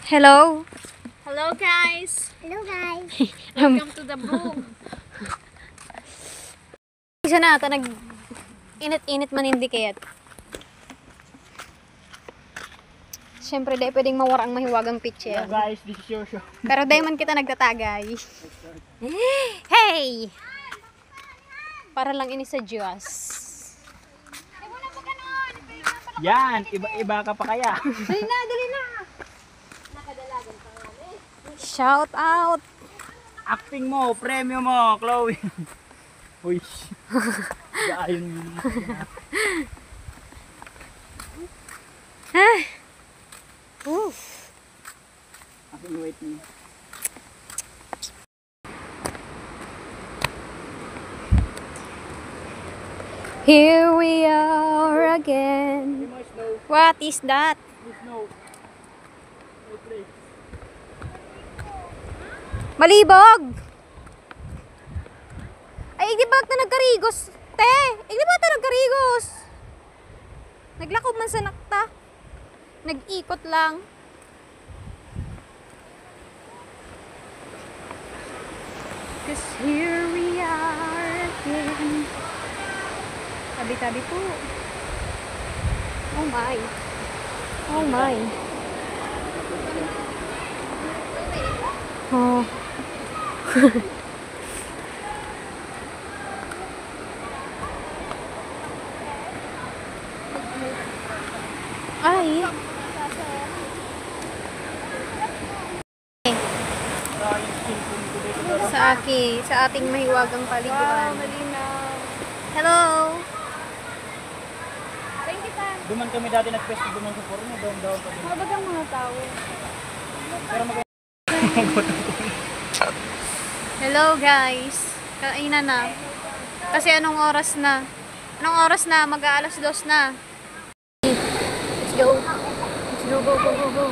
Hello. Hello guys. Hello guys. Welcome to the vlog. Isa na ata nag init-init man hindi kayat. Siyempre dahil pwedeng mawara ang mahiwagang pitcher. Hello guys, this is your show. Pero dahil man kita nagtatagay. Hey! Para lang ini sa Diyos. Yan, iba ka pa kaya. Dali na. Shout out! Acting mo, premyo mo, Chloe. Uy. Ayun. Oof. Acting wait me. Here we are again. What is that? Snow. No place. Malibog! Ay, di ba na nagkarigos? Te! Di ba na nagkarigos? Naglakob man sa nakta. Nag-ikot lang. Cause here we are again. Tabi-tabi po. Oh my. Oh my. Oh. Ay. Sa ating mahiwagang paliguan. Hello. Duman kami dati nag-fest duman sa Forno, doon pa din. Mabagang mga tao. Pero Hello guys. Kainan na. Kasi anong oras na? Anong oras na? Mag-aalas 2 na. Let's go. Let's go, go.